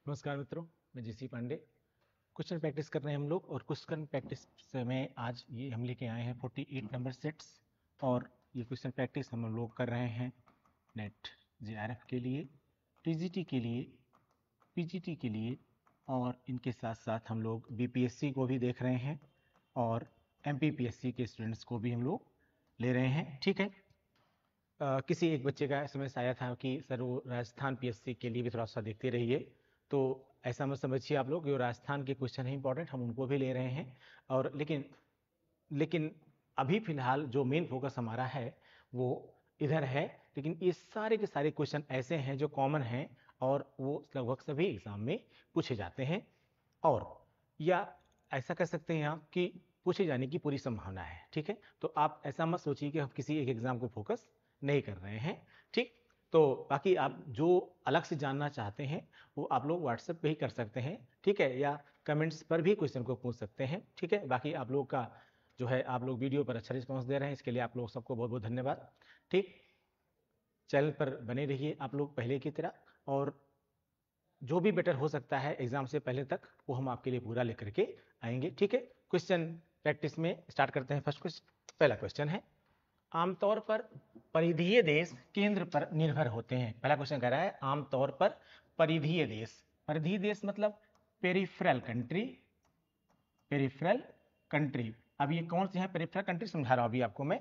नमस्कार मित्रों, मैं जीसी पांडे। क्वेश्चन प्रैक्टिस कर रहे हैं हम लोग और क्वेश्चन प्रैक्टिस में आज ये हम लेके आए हैं 48 नंबर सेट्स। और ये क्वेश्चन प्रैक्टिस हम लोग कर रहे हैं नेट जेआरएफ के लिए, टीजीटी के लिए, पीजीटी के लिए और इनके साथ साथ हम लोग बीपीएससी को भी देख रहे हैं और एमपीपीएससी के स्टूडेंट्स को भी हम लोग ले रहे हैं। ठीक है। किसी एक बच्चे का एसएमएस आया था कि सर वो राजस्थान पीएससी के लिए भी थोड़ा सा देखते रहिए। तो ऐसा मत समझिए आप लोग, जो राजस्थान के क्वेश्चन है इंपॉर्टेंट, हम उनको भी ले रहे हैं। और लेकिन लेकिन अभी फिलहाल जो मेन फोकस हमारा है वो इधर है। लेकिन ये सारे के सारे क्वेश्चन ऐसे हैं जो कॉमन हैं और वो लगभग सभी एग्जाम में पूछे जाते हैं। और या ऐसा कह सकते हैं आप कि पूछे जाने की पूरी संभावना है। ठीक है। तो आप ऐसा मत सोचिए कि हम किसी एक एग्जाम को फोकस नहीं कर रहे हैं। ठीक। तो बाकी आप जो अलग से जानना चाहते हैं वो आप लोग व्हाट्सएप पे ही कर सकते हैं। ठीक है। या कमेंट्स पर भी क्वेश्चन को पूछ सकते हैं। ठीक है। बाकी आप लोग का जो है, आप लोग वीडियो पर अच्छा रिस्पांस दे रहे हैं, इसके लिए आप लोग सबको बहुत बहुत धन्यवाद। ठीक। चैनल पर बने रहिए आप लोग पहले की तरह, और जो भी बेटर हो सकता है एग्जाम से पहले तक वो हम आपके लिए पूरा लेकर के आएंगे। ठीक है। क्वेश्चन प्रैक्टिस में स्टार्ट करते हैं। फर्स्ट क्वेश्चन, पहला क्वेश्चन है, आमतौर पर परिधीय देश केंद्र पर निर्भर होते हैं। पहला क्वेश्चन कह रहा है आमतौर पर परिधीय देश। परिधीय देश मतलब पेरिफेरल कंट्री। पेरिफेरल कंट्री, अब ये कौन से हैं पेरिफेरल कंट्री समझा रहा हूं अभी आपको मैं।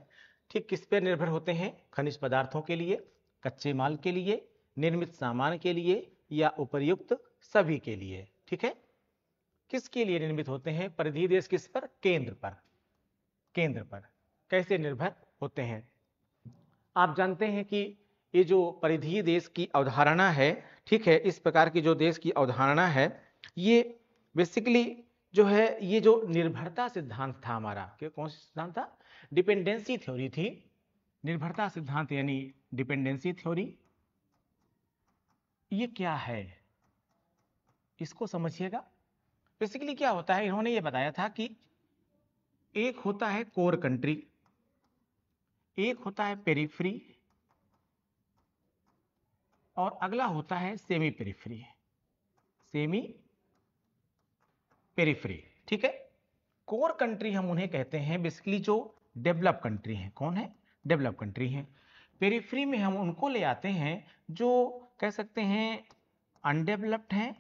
ठीक। किस पे निर्भर होते हैं? खनिज पदार्थों के लिए, कच्चे माल के लिए, निर्मित सामान के लिए या उपर्युक्त सभी के लिए। ठीक है। किसके लिए निर्मित होते हैं परिधीय देश? किस पर? केंद्र पर। केंद्र पर कैसे निर्भर होते हैं? आप जानते हैं कि ये जो परिधीय देश की अवधारणा है, ठीक है, इस प्रकार की जो देश की अवधारणा है, ये बेसिकली जो है, ये जो निर्भरता सिद्धांत था हमारा, कि कौन सा सिद्धांत था? डिपेंडेंसी थ्योरी थी। निर्भरता सिद्धांत यानी डिपेंडेंसी थ्योरी। ये क्या है इसको समझिएगा। बेसिकली क्या होता है, इन्होंने ये बताया था कि एक होता है कोर कंट्री, एक होता है पेरिफ्री, और अगला होता है सेमी पेरिफ्री। Semi periphery. ठीक है। कोर कंट्री हम उन्हें कहते हैं बेसिकली जो डेवलप कंट्री हैं। कौन है? डेवलप कंट्री हैं। पेरिफ्री में हम उनको ले आते हैं जो कह सकते हैं अनडेवलप्ड हैं,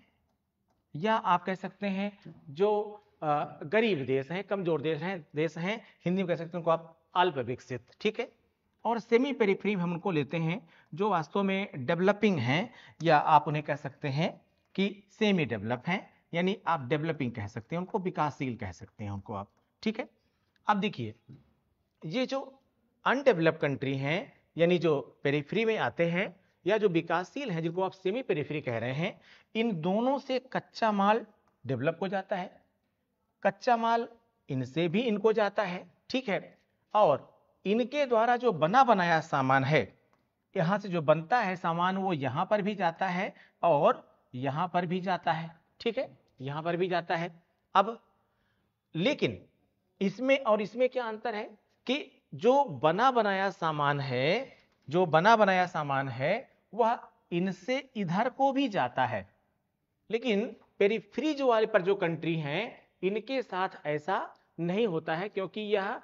या आप कह सकते हैं जो गरीब देश हैं, कमजोर देश हैं। हिंदी में कह सकते हैं उनको आप अल्प विकसित। ठीक है। और सेमी पेरिफ्री में हम उनको लेते हैं जो वास्तव में डेवलपिंग हैं, या आप उन्हें कह सकते हैं कि सेमी डेवलप हैं, यानी आप डेवलपिंग कह सकते हैं उनको, विकासशील कह सकते हैं उनको आप। ठीक है। अब देखिए, ये जो अनडेवलप कंट्री हैं, यानी जो पेरिफ्री में आते हैं, या जो विकासशील हैं जिनको आप सेमी पेरिफ्री कह रहे हैं, इन दोनों से कच्चा माल डेवलप हो जाता है, कच्चा माल इनसे भी इनको जाता है। ठीक है। और इनके द्वारा जो बना बनाया सामान है, यहां से जो बनता है सामान, वो यहां पर भी जाता है और यहां पर भी जाता है। ठीक है। यहां पर भी जाता है। अब लेकिन इसमें और इसमें क्या अंतर है कि जो बना बनाया सामान है, जो बना बनाया सामान है वह इनसे इधर को भी जाता है। लेकिन पेरिफ्री जो वाले पर जो कंट्री हैं, इनके साथ ऐसा नहीं होता है, क्योंकि यह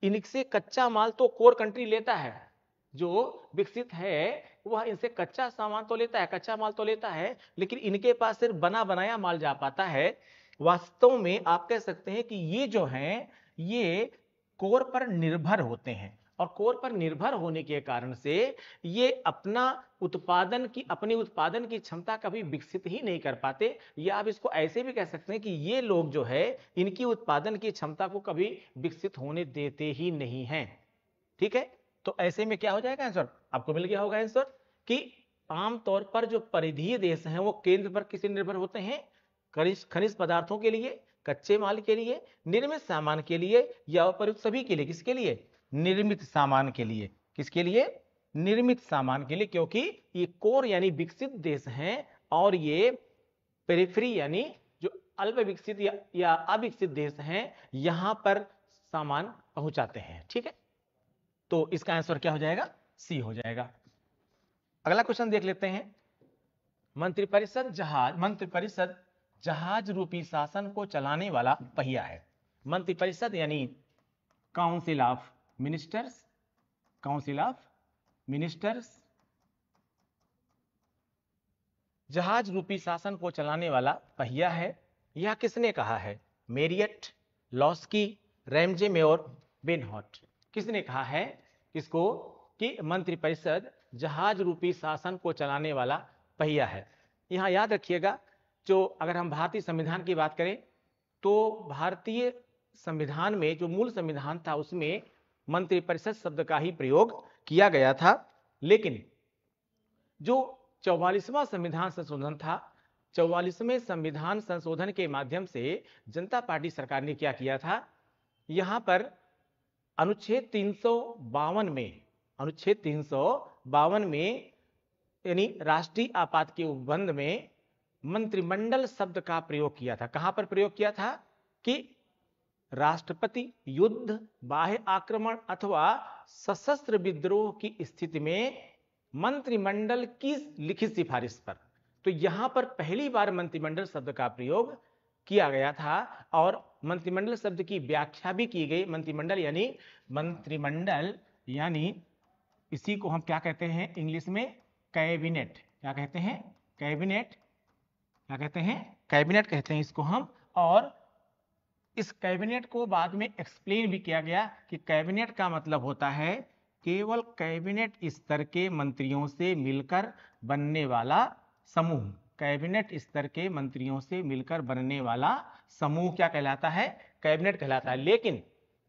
इनसे कच्चा माल तो कोर कंट्री लेता है, जो विकसित है वह इनसे कच्चा सामान तो लेता है, कच्चा माल तो लेता है, लेकिन इनके पास सिर्फ बना बनाया माल जा पाता है। वास्तव में आप कह सकते हैं कि ये जो हैं, ये कोर पर निर्भर होते हैं, और कोर पर निर्भर होने के कारण से ये अपनी उत्पादन की क्षमता कभी विकसित ही नहीं कर पाते। या आप इसको ऐसे भी कह सकते हैं कि ये लोग जो है, इनकी उत्पादन की क्षमता को कभी विकसित होने देते ही नहीं हैं। ठीक है। तो ऐसे में क्या हो जाएगा आंसर? आपको मिल गया होगा आंसर कि आमतौर पर जो परिधीय देश हैं वो केंद्र पर किसे निर्भर होते हैं? खनिज पदार्थों के लिए, कच्चे माल के लिए, निर्मित सामान के लिए, या उपयुक्त सभी के लिए। किसके लिए? निर्मित सामान के लिए। किसके लिए? निर्मित सामान के लिए, क्योंकि ये कोर यानी विकसित देश हैं, और ये पेरिफेरी यानी जो अल्प विकसित या अविकसित देश हैं, यहां पर सामान पहुंचाते हैं। ठीक है। तो इसका आंसर क्या हो जाएगा? सी हो जाएगा। अगला क्वेश्चन देख लेते हैं। मंत्रिपरिषद जहाज रूपी शासन को चलाने वाला पहिया है। मंत्रिपरिषद यानी काउंसिल ऑफ मिनिस्टर्स जहाज रूपी शासन को चलाने वाला पहिया है। यह किसने कहा है? मेरियट, लॉस्की, रैमजे मेयर, बेनहॉट। किसने कहा है इसको कि मंत्रिपरिषद जहाज रूपी शासन को चलाने वाला पहिया है। यहां याद रखिएगा, जो अगर हम भारतीय संविधान की बात करें तो भारतीय संविधान में जो मूल संविधान था उसमें मंत्रिपरिषद शब्द का ही प्रयोग किया गया था, लेकिन जो 44वां संविधान संशोधन था, 44वें संविधान संशोधन के माध्यम से जनता पार्टी सरकार ने क्या किया था, यहां पर अनुच्छेद 352 में यानी राष्ट्रीय आपात के उपबंध में मंत्रिमंडल शब्द का प्रयोग किया था। कहां पर प्रयोग किया था कि राष्ट्रपति युद्ध, बाह्य आक्रमण अथवा सशस्त्र विद्रोह की स्थिति में मंत्रिमंडल की लिखित सिफारिश पर। तो यहां पर पहली बार मंत्रिमंडल शब्द का प्रयोग किया गया था और मंत्रिमंडल शब्द की व्याख्या भी की गई। मंत्रिमंडल यानी इसी को हम क्या कहते हैं इंग्लिश में? कैबिनेट। क्या कहते हैं? कैबिनेट कहते हैं इसको हम। और इस कैबिनेट को बाद में एक्सप्लेन भी किया गया कि कैबिनेट का मतलब होता है केवल कैबिनेट स्तर के मंत्रियों से मिलकर बनने वाला समूह। कैबिनेट स्तर के मंत्रियों से मिलकर बनने वाला समूह क्या कहलाता है? कैबिनेट कहलाता है। लेकिन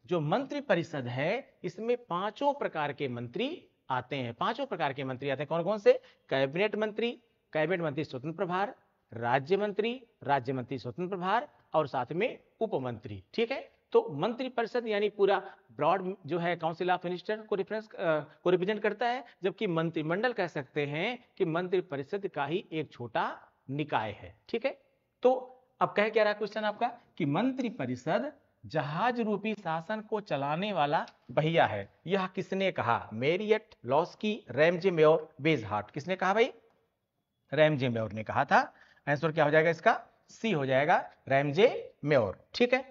जो मंत्रिपरिषद है इसमें 5 प्रकार के मंत्री आते हैं। 5 प्रकार के मंत्री आते हैं। कौन कौन से? कैबिनेट मंत्री स्वतंत्र प्रभार, राज्य मंत्री स्वतंत्र प्रभार और साथ में उप मंत्री। ठीक है, तो मंत्रिपरिषद यानी पूरा ब्रॉड जो है काउंसिल ऑफ मिनिस्टर को रिप्रेजेंट करता है, जबकि मंत्रिमंडल कह सकते हैं कि मंत्रिपरिषद का ही एक छोटा निकाय है। ठीक है, तो अब कह क्या रहा क्वेश्चन आपका कि मंत्रिपरिषद जहाज रूपी शासन को चलाने वाला पहिया है। यह किसने कहा? मेरियट, लॉस्की, रैमजे मेयर, बेनहॉट। किसने कहा भाई? रैमजे मेयर ने कहा था। आंसर क्या हो जाएगा इसका? सी हो जाएगा, रैमजे मेयर। ठीक है,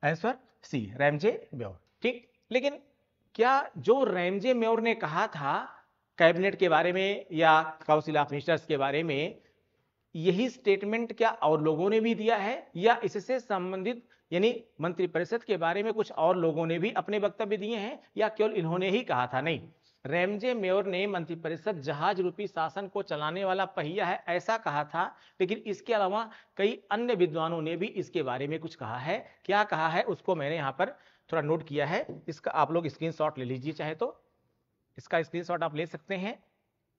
आंसर सी, रैमजे मेयर। ठीक, लेकिन क्या जो रैमजे मेयर ने कहा था कैबिनेट के बारे में या काउंसिल ऑफ मिनिस्टर्स के बारे में, यही स्टेटमेंट क्या और लोगों ने भी दिया है या इससे संबंधित यानी मंत्रिपरिषद के बारे में कुछ और लोगों ने भी अपने वक्तव्य दिए हैं या केवल इन्होंने ही कहा था? नहीं, रैमजे मेयर ने मंत्रिपरिषद जहाज रूपी शासन को चलाने वाला पहिया है ऐसा कहा था, लेकिन इसके अलावा कई अन्य विद्वानों ने भी इसके बारे में कुछ कहा है। क्या कहा है उसको मैंने यहाँ पर थोड़ा नोट किया है, इसका आप लोग स्क्रीनशॉट ले लीजिए, चाहे तो इसका स्क्रीनशॉट आप ले सकते हैं।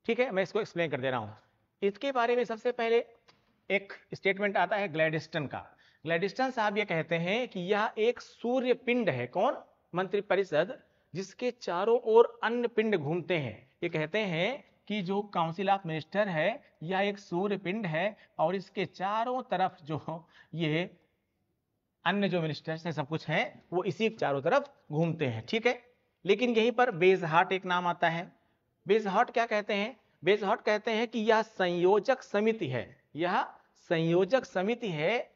ठीक है, मैं इसको एक्सप्लेन कर दे रहा हूँ। इसके बारे में सबसे पहले एक स्टेटमेंट आता है ग्लैडस्टन का। ग्लैडस्टन साहब ये कहते हैं कि यह एक सूर्य पिंड है। कौन? मंत्रिपरिषद, जिसके चारों ओर अन्य पिंड घूमते हैं। ये कहते हैं कि जो काउंसिल ऑफ मिनिस्टर है यह एक सूर्य पिंड है और इसके चारों तरफ जो ये अन्य जो मिनिस्टर्स हैं सब कुछ है वो इसी चारों तरफ घूमते हैं। ठीक है, लेकिन यहीं पर बेनहॉट एक नाम आता है। बेनहॉट क्या कहते हैं? बेनहॉट कहते हैं कि यह संयोजक समिति है। यह संयोजक समिति है,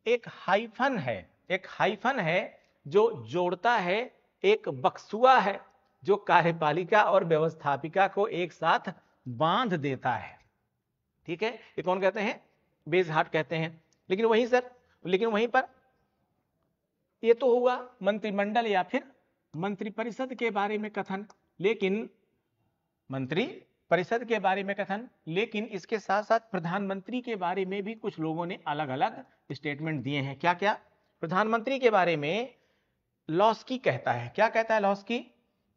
एक हाइफन है जो जोड़ता है, एक बक्सुआ है जो कार्यपालिका और व्यवस्थापिका को एक साथ बांध देता है। ठीक है, ये कौन कहते हैं? बेनहॉट कहते हैं। लेकिन वहीं पर ये तो हुआ मंत्रिमंडल या फिर मंत्रिपरिषद के बारे में कथन, लेकिन मंत्रिपरिषद के बारे में कथन, लेकिन इसके साथ साथ प्रधानमंत्री के बारे में भी कुछ लोगों ने अलग अलग स्टेटमेंट दिए हैं। क्या क्या? प्रधानमंत्री के बारे में लॉस्की कहता है। क्या कहता है लॉस्की?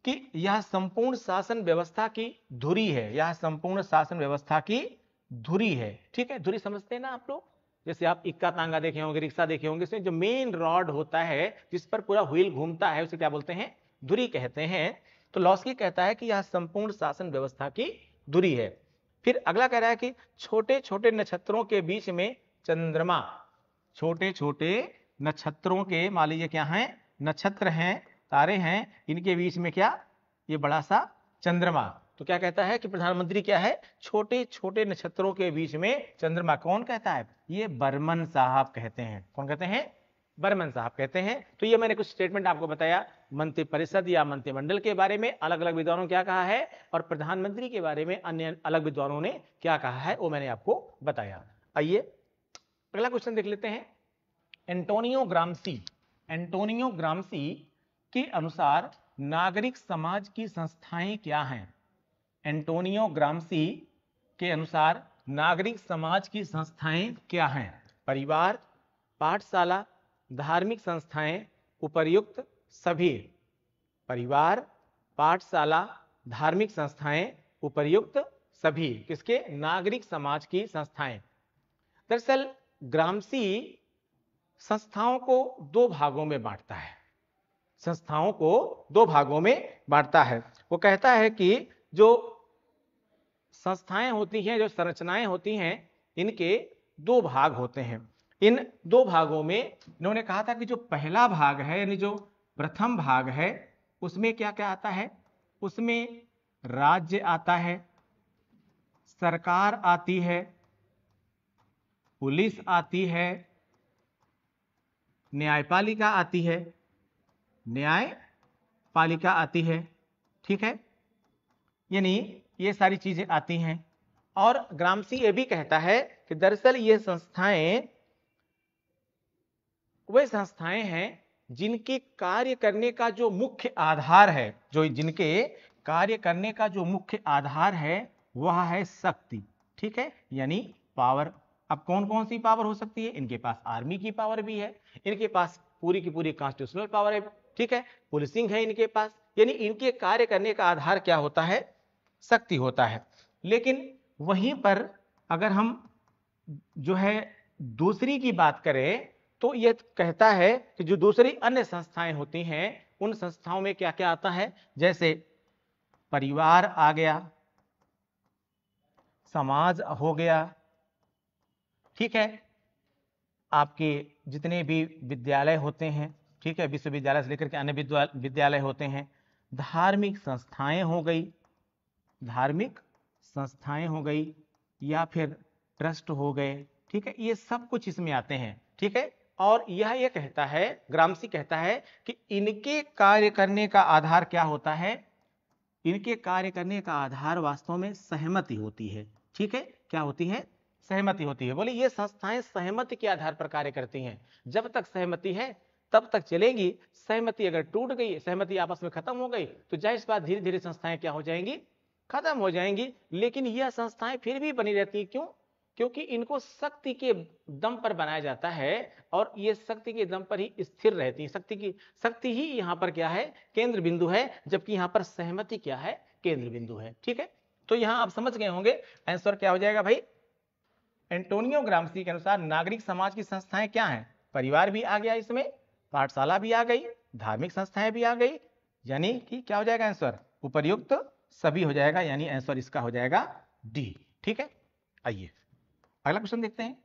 कि यह संपूर्ण शासन व्यवस्था की धुरी है। यह संपूर्ण शासन व्यवस्था की धुरी है। ठीक है, धुरी समझते हैं ना आप लोग? जैसे आप इक्का तांगा देखे होंगे, रिक्शा देखे होंगे, इसमें जो मेन रॉड होता है जिस पर पूरा व्हील घूमता है उसे क्या बोलते हैं? धुरी कहते हैं। तो लॉस्की कहता है कि यह संपूर्ण शासन व्यवस्था की धुरी है। फिर अगला कह रहा है कि छोटे छोटे नक्षत्रों के बीच में चंद्रमा, छोटे छोटे नक्षत्रों के, मान लीजिए क्या है, नक्षत्र हैं, तारे हैं, इनके बीच में क्या? ये बड़ा सा चंद्रमा। तो क्या कहता है कि प्रधानमंत्री क्या है, छोटे छोटे नक्षत्रों के बीच में चंद्रमा। कौन कहता है, ये बर्मन साहब कहते हैं। कौन कहते हैं, बर्मन साहब कहते हैं। तो ये मैंने कुछ स्टेटमेंट आपको बताया मंत्रिपरिषद या मंत्रिमंडल के बारे में, अलग अलग विद्वानों क्या कहा है, और प्रधानमंत्री के बारे में अन्य अलग विद्वानों ने क्या कहा है, वो मैंने आपको बताया। आइए अगला क्वेश्चन देख लेते हैं। एंटोनियो ग्राम्सी के अनुसार नागरिक समाज की संस्थाएं क्या हैं। एंटोनियो ग्राम्सी के अनुसार नागरिक समाज की संस्थाएं क्या हैं। परिवार, पाठशाला, धार्मिक संस्थाएं, उपर्युक्त सभी। परिवार, पाठशाला, धार्मिक संस्थाएं, उपर्युक्त सभी किसके, नागरिक समाज की संस्थाएं। दरअसल ग्राम्सी संस्थाओं को दो भागों में बांटता है, संस्थाओं को दो भागों में बांटता है। वो कहता है कि जो संस्थाएं होती हैं, जो संरचनाएं होती हैं, इनके दो भाग होते हैं। इन दो भागों में इन्होंने कहा था कि जो पहला भाग है, यानी जो प्रथम भाग है, उसमें क्या क्या आता है, उसमें राज्य आता है, सरकार आती है, पुलिस आती है, न्यायपालिका आती है, न्यायपालिका आती है, ठीक है, यानी ये सारी चीजें आती हैं। और ग्राम्सी ये भी कहता है कि दरअसल ये संस्थाएं वे संस्थाएं हैं जिनके कार्य करने का जो मुख्य आधार है, जो जिनके कार्य करने का जो मुख्य आधार है वह है शक्ति, ठीक है, यानी पावर। अब कौन कौन सी पावर हो सकती है, इनके पास आर्मी की पावर भी है, इनके पास पूरी की पूरी कॉन्स्टिट्यूशनल पावर है, ठीक है, पुलिसिंग है इनके पास, यानी इनके कार्य करने का आधार क्या होता है, शक्ति होता है। लेकिन वहीं पर अगर हम जो है दूसरी की बात करें तो यह कहता है कि जो दूसरी अन्य संस्थाएं होती हैं, उन संस्थाओं में क्या क्या आता है, जैसे परिवार आ गया, समाज हो गया, ठीक है, आपके जितने भी विद्यालय होते हैं, ठीक है, विश्वविद्यालय से लेकर के अन्य विद्यालय होते हैं, धार्मिक संस्थाएं हो गई, धार्मिक संस्थाएं हो गई, या फिर ट्रस्ट हो गए, ठीक है, ये सब कुछ इसमें आते हैं, ठीक है। और यह कहता है, ग्राम्सी कहता है कि इनके कार्य करने का आधार क्या होता है, इनके कार्य करने का आधार वास्तव में सहमति होती है, ठीक है, क्या होती है, सहमति होती है। बोले ये संस्थाएं सहमति के आधार पर कार्य करती हैं, जब तक सहमति है तब तक चलेंगी, सहमति अगर टूट गई, सहमति आपस में खत्म हो गई, तो जाहिर सी बात धीरे धीरे संस्थाएं क्या हो जाएंगी, खत्म हो जाएंगी। लेकिन यह संस्थाएं फिर भी बनी रहती है, क्यों, क्योंकि इनको शक्ति के दम पर बनाया जाता है, और ये शक्ति के दम पर ही स्थिर रहती है। शक्ति ही यहाँ पर क्या है, केंद्र बिंदु है, जबकि यहाँ पर सहमति क्या है, केंद्र बिंदु है, ठीक है। तो यहाँ आप समझ गए होंगे आंसर क्या हो जाएगा भाई। एंटोनियो ग्राम्सी के अनुसार नागरिक समाज की संस्थाएं क्या हैं, परिवार भी आ गया इसमें, पाठशाला भी आ गई, धार्मिक संस्थाएं भी आ गई, यानी कि क्या हो जाएगा आंसर, उपर्युक्त सभी हो जाएगा, यानी आंसर इसका हो जाएगा डी, ठीक है। आइए अगला क्वेश्चन देखते हैं।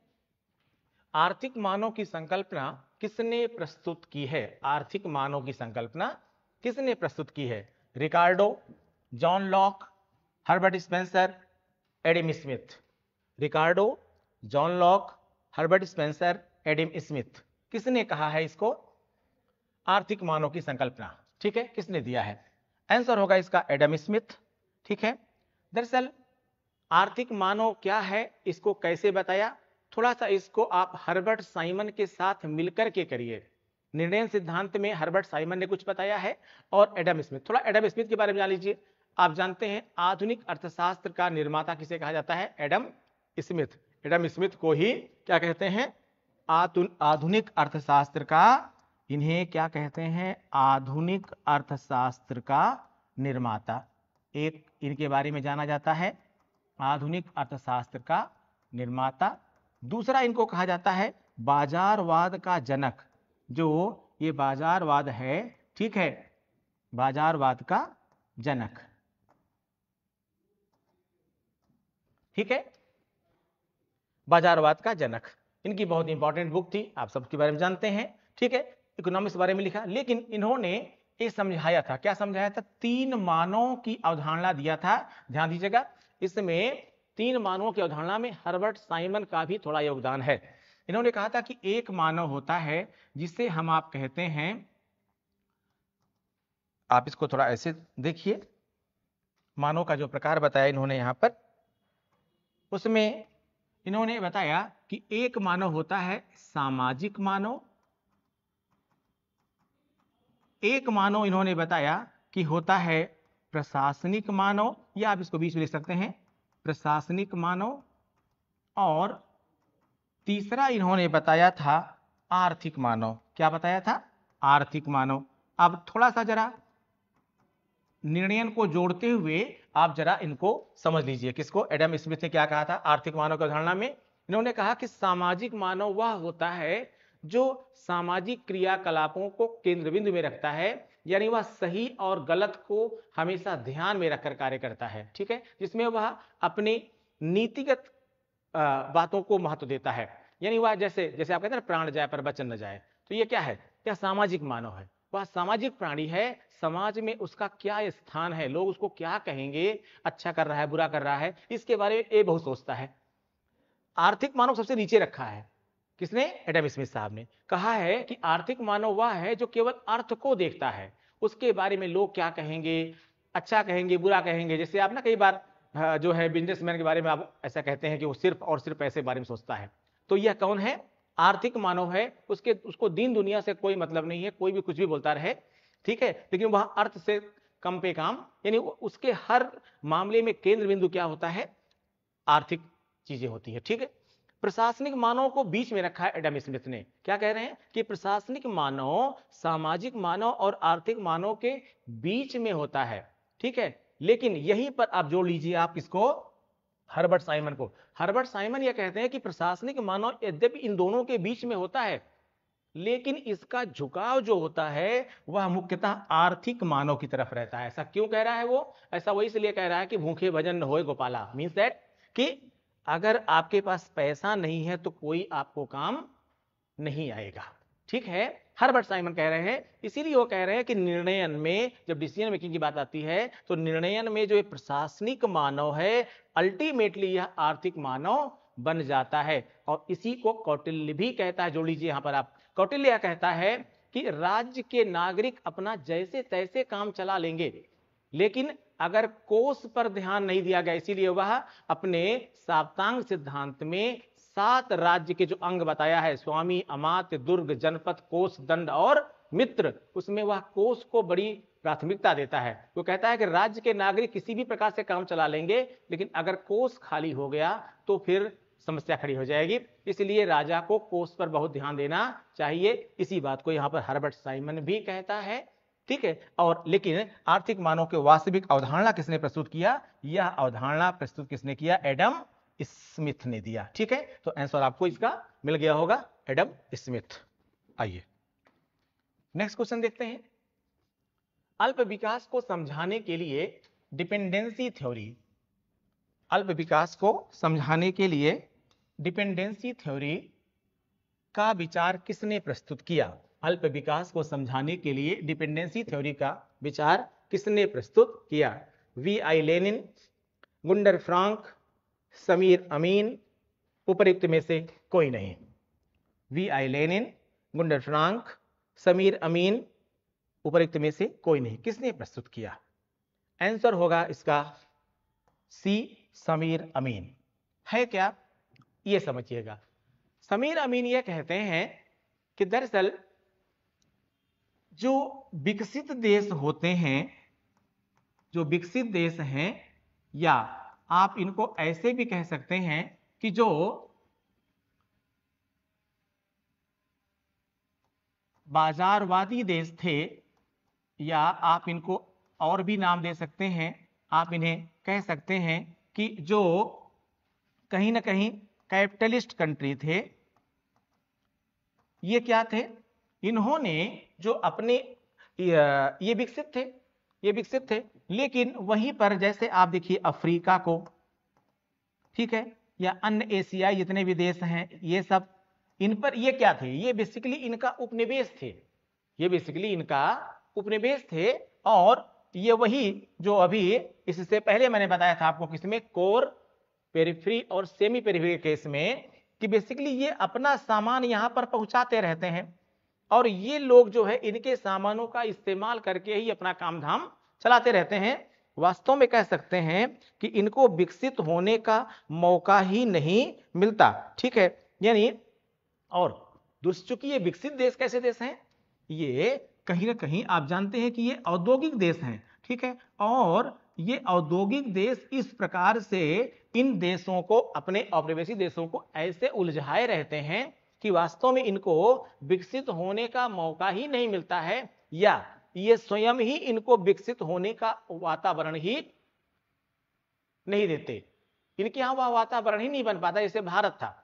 आर्थिक मानव की संकल्पना किसने प्रस्तुत की है, आर्थिक मानव की संकल्पना किसने प्रस्तुत की है, Ricardo, John Locke, Herbert Spencer, Adam Smith. Ricardo, John Locke, Herbert Spencer, Adam Smith, किसने कहा है इसको, आर्थिक मानव की संकल्पना, ठीक है, किसने दिया है, आंसर होगा इसका एडम स्मिथ, ठीक है। दरअसल आर्थिक मानव क्या है, इसको कैसे बताया, थोड़ा सा इसको आप हर्बर्ट साइमन के साथ मिलकर के करिए। निर्णय सिद्धांत में हर्बर्ट साइमन ने कुछ बताया है, और एडम स्मिथ, थोड़ा एडम स्मिथ के बारे में जान लीजिए। आप जानते हैं आधुनिक अर्थशास्त्र का निर्माता किसे कहा जाता है, एडम स्मिथ। एडम स्मिथ को ही क्या कहते हैं, आधुनिक अर्थशास्त्र का, इन्हें क्या कहते हैं, आधुनिक अर्थशास्त्र का निर्माता, एक इनके बारे में जाना जाता है, आधुनिक अर्थशास्त्र का निर्माता। दूसरा इनको कहा जाता है बाजारवाद का जनक, जो ये बाजारवाद है, ठीक है, बाजारवाद का जनक, ठीक है, बाजारवाद का जनक। इनकी बहुत इंपॉर्टेंट बुक थी, आप सबके बारे में जानते हैं, ठीक है, इकोनॉमिक्स के बारे में लिखा। लेकिन इन्होंने ये समझाया था। क्या समझाया था? 3 मानों की अवधारणा दिया था। ध्यान दीजिएगा, इसमें 3 मानों की अवधारणा में हर्बर्ट साइमन का भी थोड़ा योगदान है। इन्होंने कहा था कि एक मानव होता है जिसे हम आप कहते हैं, आप इसको थोड़ा ऐसे देखिए, मानव का जो प्रकार बताया इन्होंने यहां पर, उसमें इन्होंने बताया कि एक मानव होता है सामाजिक मानव, एक मानव इन्होंने बताया कि होता है प्रशासनिक मानव, या आप इसको बीच में लिख सकते हैं प्रशासनिक मानव, और तीसरा इन्होंने बताया था आर्थिक मानव। क्या बताया था? आर्थिक मानव। अब थोड़ा सा जरा निर्णयन को जोड़ते हुए आप जरा इनको समझ लीजिए। किसको? एडम स्मिथ ने क्या कहा था आर्थिक मानव की अवधारणा में? इन्होंने कहा कि सामाजिक मानव वह होता है जो सामाजिक क्रियाकलापों को केंद्र बिंदु में रखता है, यानी वह सही और गलत को हमेशा ध्यान में रखकर कार्य करता है। ठीक है, जिसमें वह अपने नीतिगत बातों को महत्व देता है। यानी वह जैसे जैसे आप कहते हैं ना, प्राण जाए पर वचन न जाए, तो ये क्या है? यह सामाजिक मानव है। वह सामाजिक प्राणी है। समाज में उसका क्या स्थान है, लोग उसको क्या कहेंगे, अच्छा कर रहा है बुरा कर रहा है, इसके बारे में ये बहुत सोचता है। आर्थिक मानव सबसे नीचे रखा है। किसने? एडम स्मिथ साहब ने कहा है कि आर्थिक मानव वह है जो केवल अर्थ को देखता है, उसके बारे में लोग क्या कहेंगे, अच्छा कहेंगे बुरा कहेंगे। जैसे आप ना कई बार जो है बिजनेसमैन के बारे में आप ऐसा कहते हैं कि वो सिर्फ और सिर्फ पैसे के बारे में सोचता है, तो यह कौन है? आर्थिक मानव है। उसको दीन दुनिया से कोई मतलब नहीं है, कोई भी कुछ भी बोलता रहे, ठीक है, लेकिन वह अर्थ से कम पे काम, यानी उसके हर मामले में केंद्र बिंदु क्या होता है? आर्थिक चीजें होती है। ठीक है, प्रशासनिक मानव को बीच में रखा है एडम स्मिथ ने। क्या कह रहे हैं कि प्रशासनिक मानव सामाजिक मानव और आर्थिक मानव के बीच में होता है। ठीक है, लेकिन यहीं पर आप जोड़ लीजिए आप किसको? हर्बर्ट साइमन को। हर्बर्ट साइमन यह कहते हैं कि प्रशासनिक मानव यद्यपि इन दोनों के बीच में होता है, लेकिन इसका झुकाव जो होता है वह मुख्यतः आर्थिक मानव की तरफ रहता है। ऐसा क्यों कह रहा है वो? ऐसा वो इसलिए कह रहा है कि भूखे भजन न होए गोपाला, मींस दैट कि अगर आपके पास पैसा नहीं है तो कोई आपको काम नहीं आएगा। ठीक है, हर्बर्ट साइमन कह रहे हैं, इसीलिए वो कह रहे हैं कि निर्णयन में जब डिसीजन मेकिंग की बात आती है तो निर्णयन में जो प्रशासनिक मानव है अल्टीमेटली यह आर्थिक मानव बन जाता है। और इसी को कौटिल्य भी कहता है। जोड़ लीजिए यहां पर आप, कौटिल्य कहता है कि राज्य के नागरिक अपना जैसे तैसे काम चला लेंगे, लेकिन अगर कोष पर ध्यान नहीं दिया गया, इसीलिए वह अपने साप्तांग सिद्धांत में 7 राज्य के जो अंग बताया है, स्वामी, अमात्य, दुर्ग, जनपद, कोष, दंड और मित्र, उसमें वह कोष को बड़ी प्राथमिकता देता है। वो कहता है कि राज्य के नागरिक किसी भी प्रकार से काम चला लेंगे, लेकिन अगर कोष खाली हो गया तो फिर समस्या खड़ी हो जाएगी। इसलिए राजा को कोष पर बहुत ध्यान देना चाहिए। इसी बात को यहां पर हर्बर्ट साइमन भी कहता है। ठीक है, और लेकिन आर्थिक मानव के वास्तविक अवधारणा किसने प्रस्तुत किया? यह अवधारणा प्रस्तुत किसने किया? एडम स्मिथ ने दिया। ठीक है, तो आंसर आपको इसका मिल गया होगा, एडम स्मिथ। आइए नेक्स्ट क्वेश्चन देखते हैं। अल्प विकास को समझाने के लिए डिपेंडेंसी थ्योरी, अल्प विकास को समझाने के लिए डिपेंडेंसी थ्योरी का विचार किसने प्रस्तुत किया? अल्प विकास को समझाने के लिए डिपेंडेंसी थ्योरी का विचार किसने प्रस्तुत किया? V I Lenin, Gunder Frank, Samir Amin, उपयुक्त में से कोई नहीं। V I Lenin, Gunder Frank, Samir Amin, उपयुक्त में से कोई नहीं। किसने प्रस्तुत किया? आंसर होगा इसका सी, समीर अमीन। है क्या? ये समझिएगा। समीर अमीन यह कहते हैं कि दरअसल जो विकसित देश होते हैं, जो विकसित देश हैं, या आप इनको ऐसे भी कह सकते हैं कि जो बाजारवादी देश थे, या आप इनको और भी नाम दे सकते हैं, आप इन्हें कह सकते हैं कि जो कहीं ना कहीं कैपिटलिस्ट कंट्री थे, ये क्या थे? इन्होंने जो अपने ये विकसित थे, ये विकसित थे, लेकिन वहीं पर जैसे आप देखिए अफ्रीका को, ठीक है, या अन्य एशियाई जितने भी देश हैं, ये सब इन पर ये क्या थे? ये बेसिकली इनका उपनिवेश थे, ये बेसिकली इनका उपनिवेश थे, और ये वही जो अभी इससे पहले मैंने बताया था आपको किसमें, कोर, पेरिफेरी और सेमी पेरिफेरी केस में, कि बेसिकली ये अपना सामान यहां पर पहुंचाते रहते हैं और ये लोग जो है इनके सामानों का इस्तेमाल करके ही अपना काम धाम चलाते रहते हैं। वास्तव में कह सकते हैं कि इनको विकसित होने का मौका ही नहीं मिलता, ठीक है। यानी और चूंकि ये विकसित देश कैसे देश हैं, ये कहीं ना कहीं आप जानते हैं कि ये औद्योगिक देश हैं, ठीक है। और ये औद्योगिक देश इस प्रकार से इन देशों को, अपने औपनिवेशिक देशों को ऐसे उलझाए रहते हैं कि वास्तव में इनको विकसित होने का मौका ही नहीं मिलता है, या ये स्वयं ही इनको विकसित होने का वातावरण ही नहीं देते। इनके यहां वह वातावरण ही नहीं बन पाता। जैसे भारत था,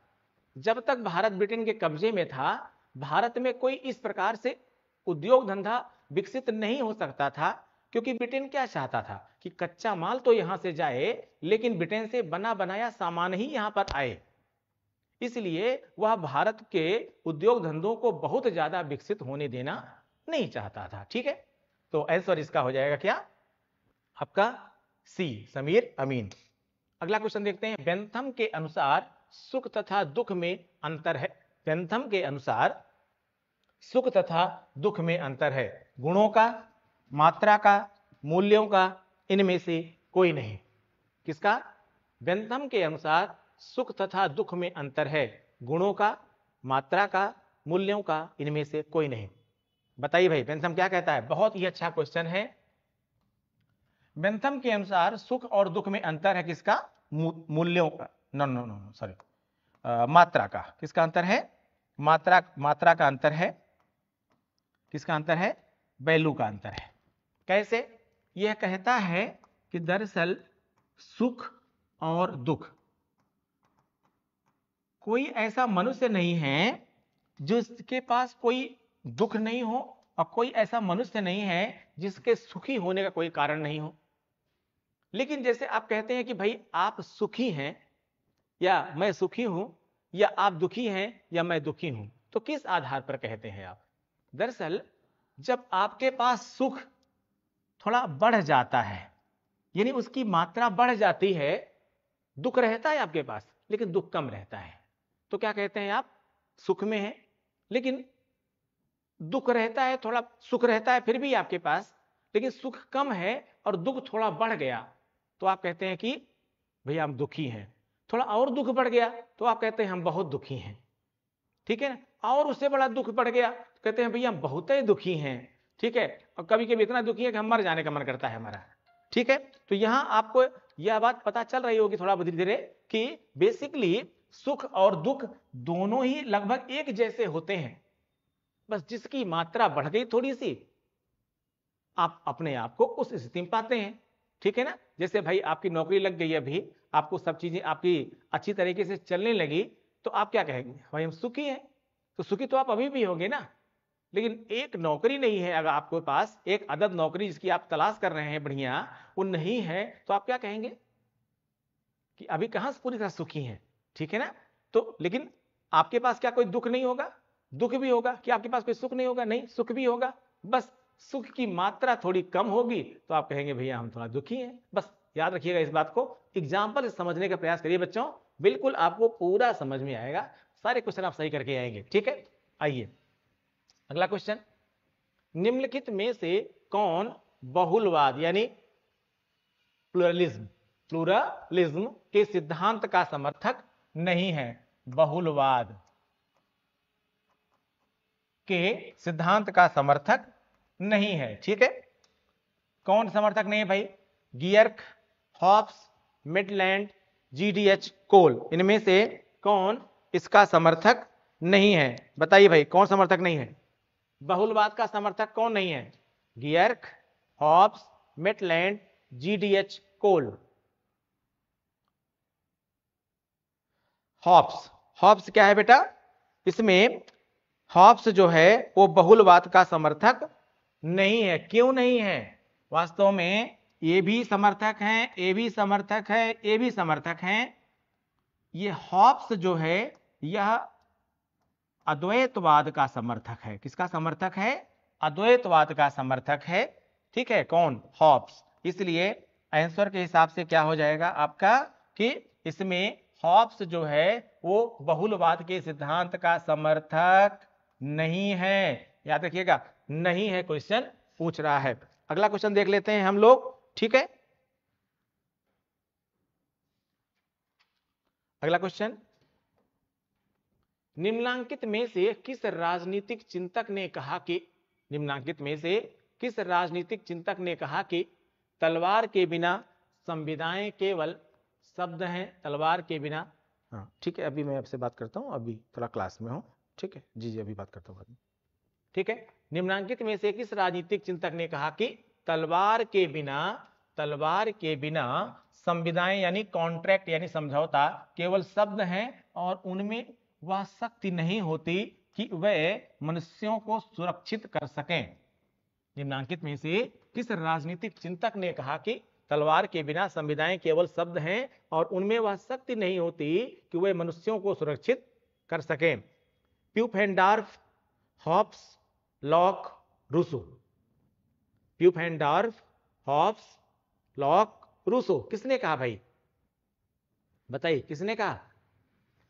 जब तक भारत ब्रिटेन के कब्जे में था, भारत में कोई इस प्रकार से उद्योग धंधा विकसित नहीं हो सकता था, क्योंकि ब्रिटेन क्या चाहता था कि कच्चा माल तो यहां से जाए, लेकिन ब्रिटेन से बना बनाया सामान ही यहां पर आए। इसलिए वह भारत के उद्योग धंधों को बहुत ज्यादा विकसित होने देना नहीं चाहता था, ठीक है। तो आंसर इसका हो जाएगा क्या, आपका सी, समीर अमीन। अगला क्वेश्चन देखते हैं। बेंथम के अनुसार सुख तथा दुख में अंतर है। बेंथम के अनुसार सुख तथा दुख में अंतर है। गुणों का, मात्रा का, मूल्यों का, इनमें से कोई नहीं। किसका? बेंथम के अनुसार सुख तथा दुख में अंतर है। गुणों का, मात्रा का, मूल्यों का, इनमें से कोई नहीं। बताइए भाई बेंथम क्या कहता है। बहुत ही अच्छा क्वेश्चन है। बेंथम के अनुसार सुख और दुख में अंतर है। किसका? मूल्यों का, नो नो नो सॉरी, मात्रा का। किसका अंतर है? मात्रा का अंतर है। किसका अंतर है? वैल्यू का अंतर है। कैसे? यह कहता है कि दरअसल सुख और दुख, कोई ऐसा मनुष्य नहीं है जिसके पास कोई दुख नहीं हो, और कोई ऐसा मनुष्य नहीं है जिसके सुखी होने का कोई कारण नहीं हो। लेकिन जैसे आप कहते हैं कि भाई आप सुखी हैं या मैं सुखी हूं, या आप दुखी हैं या मैं दुखी हूं, तो किस आधार पर कहते हैं आप? दरअसल जब आपके पास सुख थोड़ा बढ़ जाता है, यानी उसकी मात्रा बढ़ जाती है, दुख रहता है आपके पास लेकिन दुख कम रहता है, तो क्या कहते हैं आप? सुख में है, लेकिन दुख रहता है, थोड़ा सुख रहता है फिर भी आपके पास, लेकिन सुख कम है और दुख थोड़ा बढ़ गया, तो आप कहते हैं कि भैया हम दुखी हैं। थोड़ा और दुख बढ़ गया तो आप कहते हैं हम बहुत दुखी हैं, ठीक है ना। और उससे बड़ा दुख बढ़ गया तो कहते हैं भैया हम बहुत ही दुखी हैं, ठीक है। और कभी कभी इतना दुखी है कि हम मर जाने का मन करता है हमारा, ठीक है। तो यहां आपको यह बात पता चल रही होगी थोड़ा धीरे धीरे कि बेसिकली सुख और दुख दोनों ही लगभग एक जैसे होते हैं, बस जिसकी मात्रा बढ़ गई थोड़ी सी, आप अपने आप को उस स्थिति में पाते हैं, ठीक है ना। जैसे भाई आपकी नौकरी लग गई, अभी आपको सब चीजें आपकी अच्छी तरीके से चलने लगी, तो आप क्या कहेंगे? भाई हम सुखी हैं। तो सुखी तो आप अभी भी होंगे ना, लेकिन एक नौकरी नहीं है अगर आपके पास, एक अदद नौकरी जिसकी आप तलाश कर रहे हैं बढ़िया, वो नहीं है, तो आप क्या कहेंगे कि अभी कहां से पूरी तरह सुखी हैं, ठीक है ना। तो लेकिन आपके पास क्या कोई दुख नहीं होगा? दुख भी होगा। कि आपके पास कोई सुख नहीं होगा? नहीं, सुख भी होगा, बस सुख की मात्रा थोड़ी कम होगी, तो आप कहेंगे भैया हम थोड़ा दुखी हैं। बस याद रखिएगा इस बात को, एग्जाम्पल से समझने का प्रयास करिए बच्चों, बिल्कुल आपको पूरा समझ में आएगा, सारे क्वेश्चन आप सही करके आएंगे, ठीक है। आइए अगला क्वेश्चन। निम्नलिखित में से कौन बहुलवाद यानी प्लूरलिज्म के सिद्धांत का समर्थक नहीं है? बहुलवाद के सिद्धांत का समर्थक नहीं है, ठीक है। कौन समर्थक नहीं है भाई? गियर्क, हॉब्स, मिडलैंड, जीडीएच कोल, इनमें से कौन इसका समर्थक नहीं है? बताइए भाई कौन समर्थक नहीं है? बहुलवाद का समर्थक कौन नहीं है? गियर्क, हॉब्स, मिडलैंड, जीडीएच कोल। हॉब्स क्या है बेटा? इसमें हॉब्स जो है वो बहुलवाद का समर्थक नहीं है। क्यों नहीं है? वास्तव में ये भी समर्थक हैं, ये भी समर्थक है, ये भी समर्थक हैं। ये हॉब्स जो है यह अद्वैतवाद का समर्थक है। किसका समर्थक है? अद्वैतवाद का समर्थक है। ठीक है, कौन? हॉब्स। इसलिए आंसर के हिसाब से क्या हो जाएगा आपका कि इसमें हॉब्स जो है वो बहुलवाद के सिद्धांत का समर्थक नहीं है। याद रखिएगा, नहीं है, क्वेश्चन पूछ रहा है। अगला क्वेश्चन देख लेते हैं हम लोग। ठीक है, अगला क्वेश्चन, निम्नलिखित में से किस राजनीतिक चिंतक ने कहा कि निम्नलिखित में से किस राजनीतिक चिंतक ने कहा कि तलवार के बिना संविधाएं केवल शब्द हैं? तलवार के बिना। हाँ ठीक है, अभी मैं आपसे बात करता हूँ, अभी थोड़ा क्लास में हूँ। ठीक है जी, अभी बात करता हूँ बाद में। ठीक है, निम्नलिखित में से किस राजनीतिक चिंतक ने कहा कि तलवार के बिना संविधाएं यानी कॉन्ट्रैक्ट यानी समझौता केवल शब्द हैं और उनमें वह शक्ति नहीं होती कि वे मनुष्यों को सुरक्षित कर सकें? निम्नलिखित में से किस राजनीतिक चिंतक ने कहा कि तलवार के बिना संविधाएं केवल शब्द हैं और उनमें वह शक्ति नहीं होती कि वे मनुष्यों को सुरक्षित कर सकें? Pufendorf, Hobbes, Locke, Rousseau. Pufendorf, Hobbes, Locke, Rousseau. किसने कहा भाई? बताइए किसने कहा?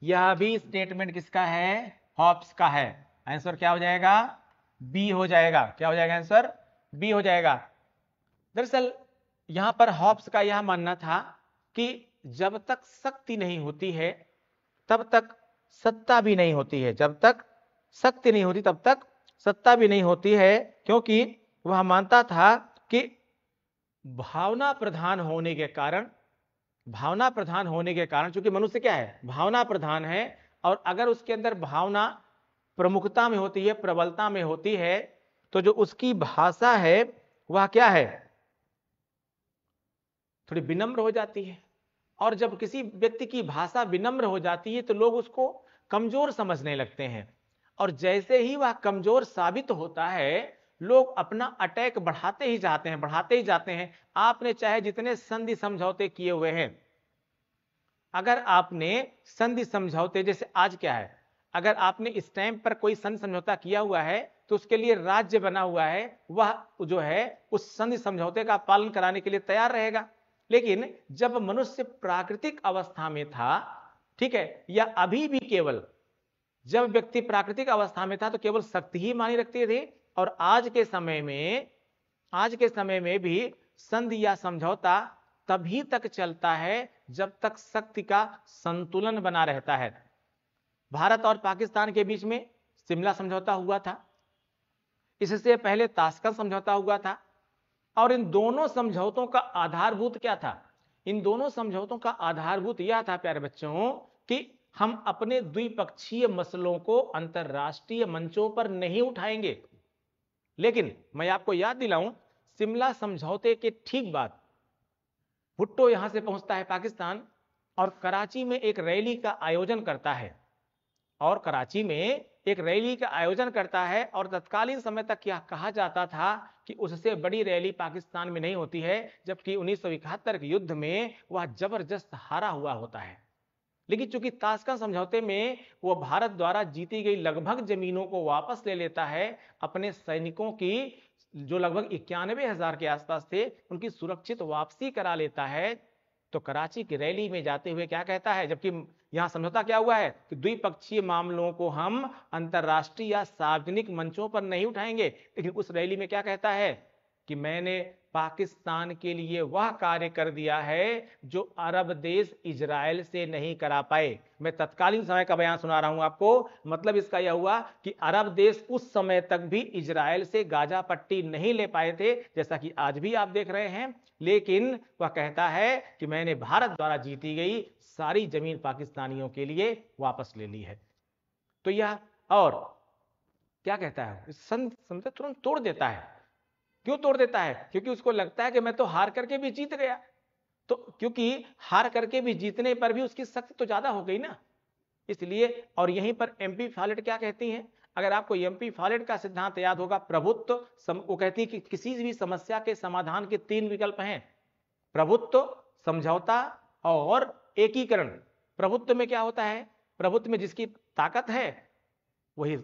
यह भी स्टेटमेंट किसका है? हॉब्स का है। आंसर क्या हो जाएगा? बी हो जाएगा। क्या हो जाएगा आंसर? बी हो जाएगा। दरअसल यहां पर हॉब्स का यह मानना था कि जब तक शक्ति नहीं होती है तब तक सत्ता भी नहीं होती है। जब तक शक्ति नहीं होती तब तक सत्ता भी नहीं होती है, क्योंकि वह मानता था कि भावना प्रधान होने के कारण क्योंकि मनुष्य क्या है? भावना प्रधान है, और अगर उसके अंदर भावना प्रमुखता में होती है, प्रबलता में होती है, तो जो उसकी भाषा है वह क्या है? थोड़ी विनम्र हो जाती है। और जब किसी व्यक्ति की भाषा विनम्र हो जाती है तो लोग उसको कमजोर समझने लगते हैं, और जैसे ही वह कमजोर साबित होता है लोग अपना अटैक बढ़ाते ही जाते हैं। आपने चाहे जितने संधि समझौते किए हुए हैं, अगर आपने संधि समझौते, जैसे आज क्या है, अगर आपने स्टैंप पर कोई संधि समझौता किया हुआ है तो उसके लिए राज्य बना हुआ है, वह जो है उस संधि समझौते का पालन कराने के लिए तैयार रहेगा। लेकिन जब मनुष्य प्राकृतिक अवस्था में था, ठीक है, या अभी भी केवल जब व्यक्ति प्राकृतिक अवस्था में था तो केवल शक्ति ही मानी रखते थे, और आज के समय में भी संधि या समझौता तभी तक चलता है जब तक शक्ति का संतुलन बना रहता है। भारत और पाकिस्तान के बीच में शिमला समझौता हुआ था, इससे पहले ताशकंद समझौता हुआ था, और इन दोनों समझौतों का आधारभूत क्या था? इन दोनों समझौतों का आधारभूत यह था प्यारे बच्चों कि हम अपने द्विपक्षीय मसलों को अंतरराष्ट्रीय मंचों पर नहीं उठाएंगे। लेकिन मैं आपको याद दिलाऊं, शिमला समझौते के ठीक बाद भुट्टो यहां से पहुंचता है पाकिस्तान, और कराची में एक रैली का आयोजन करता है, और तत्कालीन समय तक यह कहा जाता था कि उससे बड़ी रैली पाकिस्तान में नहीं होती है, जबकि 1971 के युद्ध में वह जबरदस्त हारा हुआ होता है। लेकिन चूंकि ताशकंद समझौते में वो भारत द्वारा जीती गई लगभग जमीनों को वापस ले लेता है, अपने सैनिकों की जो लगभग 91,000 के आसपास थे उनकी सुरक्षित वापसी करा लेता है, तो कराची की रैली में जाते हुए क्या कहता है? जबकि यहां समझौता क्या हुआ है कि द्विपक्षीय मामलों को हम अंतरराष्ट्रीय या सार्वजनिक मंचों पर नहीं उठाएंगे, लेकिन उस रैली में क्या कहता है कि मैंने पाकिस्तान के लिए वह कार्य कर दिया है जो अरब देश इजराइल से नहीं करा पाए। मैं तत्कालीन समय का बयान सुना रहा हूं आपको। मतलब इसका यह हुआ कि अरब देश उस समय तक भी इजराइल से गाजा पट्टी नहीं ले पाए थे, जैसा कि आज भी आप देख रहे हैं। लेकिन वह कहता है कि मैंने भारत द्वारा जीती गई सारी जमीन पाकिस्तानियों के लिए वापस ले ली है। तो यह और क्या कहता है? समझे तुरंत तोड़ देता है। क्यों तोड़ देता है? क्योंकि उसको लगता है कि मैं तो हार करके भी जीत गया। तो क्योंकि हार करके भी जीतने पर भी उसकी शक्ति तो ज्यादा हो गई ना, इसलिए। और यहीं पर एमपी फॉलेट क्या कहती हैं? अगर आपको एमपी फॉलेट का सिद्धांत याद होगा, प्रभुत्व, वो कहती है कि किसी भी समस्या के समाधान के 3 विकल्प हैं: प्रभुत्व, समझौता और एकीकरण। प्रभुत्व में क्या होता है? प्रभुत्व में जिसकी ताकत है वही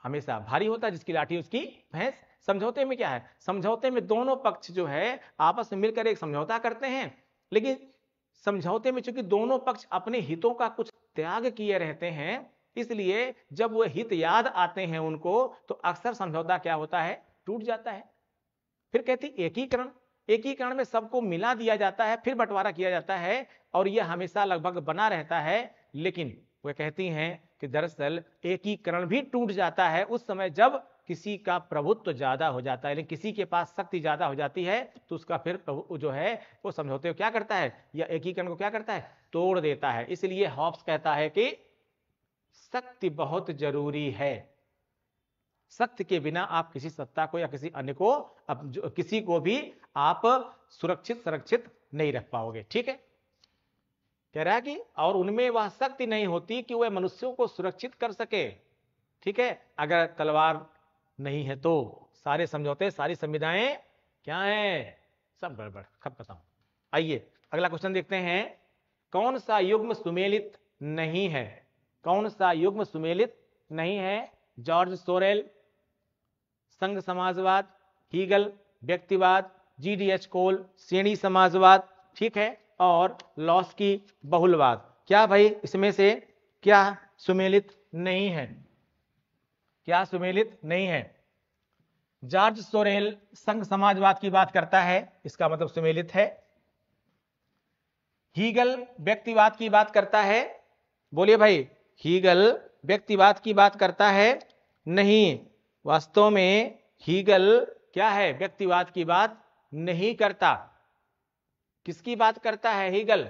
हमेशा भारी होता है, जिसकी लाठी उसकी भैंस। समझौते में क्या है, समझौते में दोनों पक्ष जो है आपस में मिलकर एक समझौता करते हैं, लेकिन समझौते में चूंकि दोनों पक्ष अपने हितों का कुछ त्याग किए रहते हैं, इसलिए जब वो हित याद आते हैं उनको तो अक्सर समझौता क्या होता है, टूट जाता है। फिर कहती एकीकरण, एकीकरण में सबको मिला दिया जाता है, फिर बंटवारा किया जाता है और यह हमेशा लगभग बना रहता है। लेकिन वह कहती हैं कि दरअसल एकीकरण भी टूट जाता है उस समय जब किसी का प्रभुत्व ज्यादा हो जाता है, लेकिन किसी के पास शक्ति ज्यादा हो जाती है तो उसका फिर जो है वो समझौते को क्या करता है, या एकीकरण को क्या करता है, तोड़ देता है। इसलिए हॉब्स कहता है कि शक्ति बहुत जरूरी है, शक्ति के बिना आप किसी सत्ता को या किसी अन्य को किसी को भी आप सुरक्षित संरक्षित नहीं रख पाओगे। ठीक है, कह रहा है कि और उनमें वह शक्ति नहीं होती कि वह मनुष्यों को सुरक्षित कर सके। ठीक है, अगर तलवार नहीं है तो सारे समझौते सारी संविधाएं क्या है, सब गड़बड़ खत्म। आइए अगला क्वेश्चन देखते हैं, कौन सा युग्म सुमेलित नहीं है, कौन सा युग्म सुमेलित नहीं है, जॉर्ज सोरेल संघ समाजवाद, हीगल व्यक्तिवाद, जीडीएच कोल श्रेणी समाजवाद, ठीक है, और लॉस्की बहुलवाद। क्या भाई इसमें से क्या सुमेलित नहीं है, क्या सुमेलित नहीं है? जॉर्ज सोरेल संघ समाजवाद की बात करता है, इसका मतलब सुमेलित है। हीगल व्यक्तिवाद की बात करता है, बोलिए भाई, हीगल व्यक्तिवाद की बात करता है? नहीं, वास्तव में हीगल क्या है, व्यक्तिवाद की बात नहीं करता। किसकी बात करता है हीगल?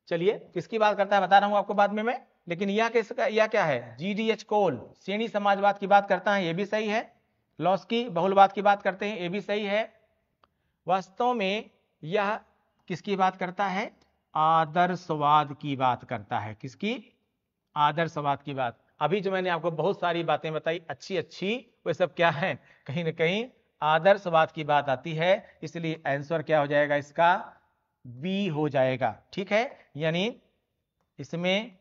चलिए किसकी बात करता है बता रहा हूं आपको बाद में मैं, लेकिन यह किसका, यह क्या है, जीडीएच कोल श्रेणी समाजवाद की बात करता है, यह भी सही है। लॉस्की बहुलवाद की बात करते हैं, यह भी सही है। वास्तव में यह किसकी बात करता है, आदर्शवाद की बात करता है। किसकी? आदर्शवाद की बात। अभी जो मैंने आपको बहुत सारी बातें बताई अच्छी अच्छी, वे सब क्या है, कहीं ना कहीं आदर्शवाद की बात आती है, इसलिए आंसर क्या हो जाएगा इसका, बी हो जाएगा। ठीक है, यानी इसमें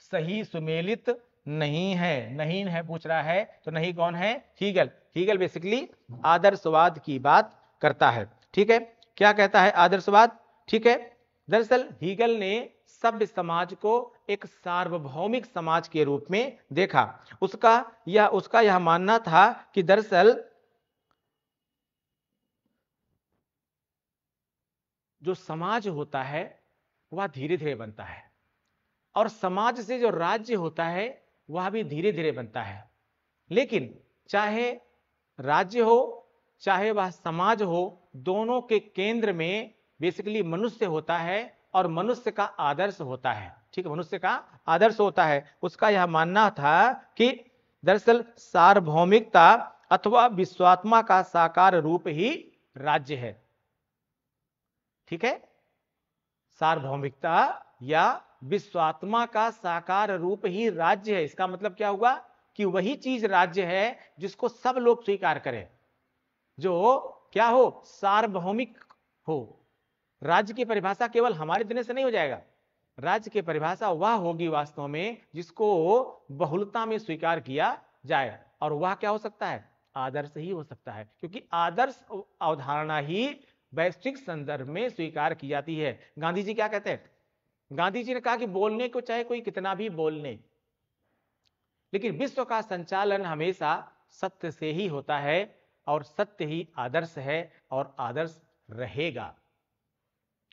सही सुमेलित नहीं है, नहीं है पूछ रहा है तो नहीं कौन है, हीगल। हीगल बेसिकली आदर्शवाद की बात करता है। ठीक है, क्या कहता है आदर्शवाद? ठीक है, दरअसल हीगल ने सभ्य समाज को एक सार्वभौमिक समाज के रूप में देखा। उसका यह मानना था कि दरअसल जो समाज होता है वह धीरे धीरे बनता है, और समाज से जो राज्य होता है वह भी धीरे धीरे बनता है। लेकिन चाहे राज्य हो चाहे वह समाज हो, दोनों के केंद्र में बेसिकली मनुष्य होता है और मनुष्य का आदर्श होता है। ठीक है, मनुष्य का आदर्श होता है। उसका यह मानना था कि दरअसल सार्वभौमिकता अथवा विश्वात्मा का साकार रूप ही राज्य है। ठीक है, सार्वभौमिकता या विश्वात्मा का साकार रूप ही राज्य है। इसका मतलब क्या हुआ कि वही चीज राज्य है जिसको सब लोग स्वीकार करें, जो क्या हो, सार्वभौमिक हो। राज्य की परिभाषा केवल हमारे देने से नहीं हो जाएगा, राज्य की परिभाषा वह होगी वास्तव में जिसको बहुलता में स्वीकार किया जाए, और वह क्या हो सकता है, आदर्श ही हो सकता है, क्योंकि आदर्श अवधारणा ही वैश्विक संदर्भ में स्वीकार की जाती है। गांधी जी क्या कहते हैं, गांधी जी ने कहा कि बोलने को चाहे कोई कितना भी बोलने, लेकिन विश्व का संचालन हमेशा सत्य से ही होता है, और सत्य ही आदर्श है और आदर्श रहेगा,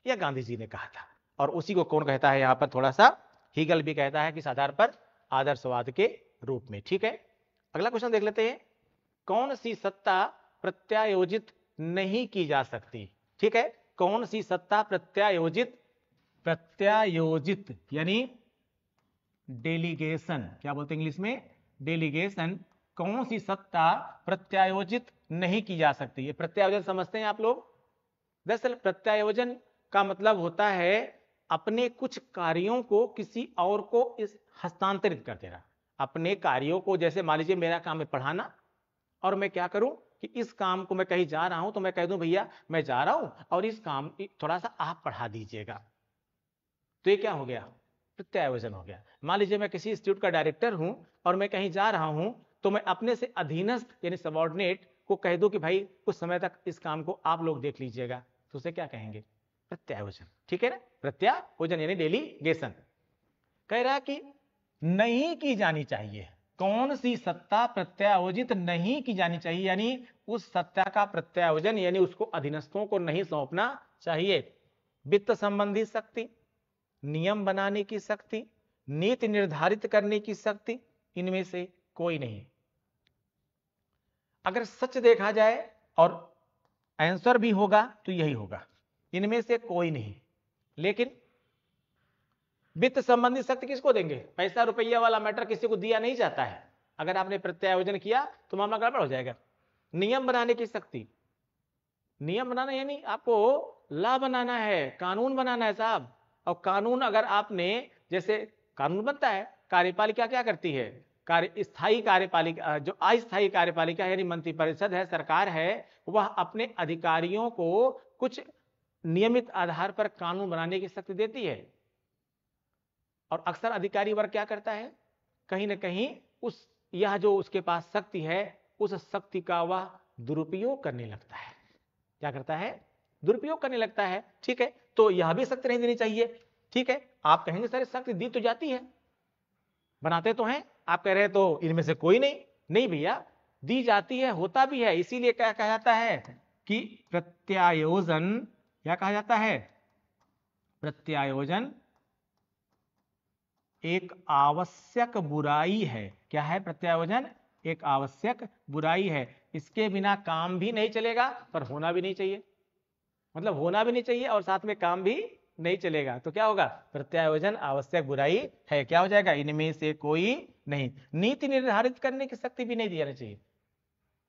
यह गांधी जी ने कहा था। और उसी को कौन कहता है यहां पर, थोड़ा सा हीगल भी कहता है कि इस आधार पर आदर्शवाद के रूप में। ठीक है, अगला क्वेश्चन देख लेते हैं, कौन सी सत्ता प्रत्यायोजित नहीं की जा सकती? ठीक है, कौन सी सत्ता प्रत्यायोजित, प्रत्यायोजित यानी डेलीगेशन, क्या बोलते हैं इंग्लिश में, डेलीगेशन, कौन सी सत्ता प्रत्यायोजित नहीं की जा सकती? ये प्रत्यायोजन समझते हैं आप लोग? दरअसल प्रत्यायोजन का मतलब होता है अपने कुछ कार्यों को किसी और को हस्तांतरित कर देना। अपने कार्यों को, जैसे मान लीजिए मेरा काम है पढ़ाना, और मैं क्या करूं कि इस काम को मैं कहीं जा रहा हूं तो मैं कह दूं भैया मैं जा रहा हूं और इस काम थोड़ा सा आप पढ़ा दीजिएगा, तो ये क्या हो गया, प्रत्यायोजन हो गया। मान लीजिए मैं किसी इंस्टीट्यूट का डायरेक्टर हूं और मैं कहीं जा रहा हूं तो मैं अपने से अधीनस्थ यानी सबॉर्डिनेट को कह दूं कि भाई कुछ समय तक इस काम को आप लोग देख लीजिएगा, तो उसे क्या कहेंगे? प्रत्यायोजन। ठीक है ना, प्रत्यायोजन यानी डेलीगेशन। कह रहा कि नहीं की जानी चाहिए, कौन सी सत्ता प्रत्यायोजित नहीं की जानी चाहिए, यानी उस सत्ता का प्रत्यायोजन यानी उसको अधीनस्थों को नहीं सौंपना चाहिए। वित्त संबंधी शक्ति, नियम बनाने की शक्ति, नीति निर्धारित करने की शक्ति, इनमें से कोई नहीं। अगर सच देखा जाए और आंसर भी होगा तो यही होगा, इनमें से कोई नहीं। लेकिन वित्त संबंधी शक्ति किसको देंगे? पैसा रुपया वाला मैटर किसी को दिया नहीं जाता है। अगर आपने प्रत्यायोजन किया तो मामला गड़बड़ हो जाएगा। नियम बनाने की शक्ति, नियम बनाना यानी आपको लॉ बनाना है, कानून बनाना है साहब। और कानून अगर आपने, जैसे कानून बनता है, कार्यपालिका क्या करती है? स्थायी कार्यपालिका, जो अस्थायी कार्यपालिका यानी मंत्रिपरिषद है, सरकार है, वह अपने अधिकारियों को कुछ नियमित आधार पर कानून बनाने की शक्ति देती है। और अक्सर अधिकारी वर्ग क्या करता है? कहीं ना कहीं यह जो उसके पास शक्ति है, उस शक्ति का वह दुरुपयोग करने लगता है। क्या करता है? दुरुपयोग करने लगता है। ठीक है, तो यह भी शक्ति नहीं देनी चाहिए। ठीक है, आप कहेंगे सर शक्ति दी तो जाती है, बनाते तो हैं, आप कह रहे हैं तो इनमें से कोई नहीं। नहीं भैया, दी जाती है, होता भी है। इसीलिए क्या कहा जाता है कि प्रत्यायोजन, क्या कहा जाता है? प्रत्यायोजन एक आवश्यक बुराई है। क्या है प्रत्यायोजन? एक आवश्यक बुराई है। इसके बिना काम भी नहीं चलेगा, पर होना भी नहीं चाहिए। मतलब होना भी नहीं चाहिए और साथ में काम भी नहीं चलेगा, तो क्या होगा? प्रत्यायोजन आवश्यक बुराई है। क्या हो जाएगा? इनमें से कोई नहीं। नीति निर्धारित करने की शक्ति भी नहीं दी जानी चाहिए।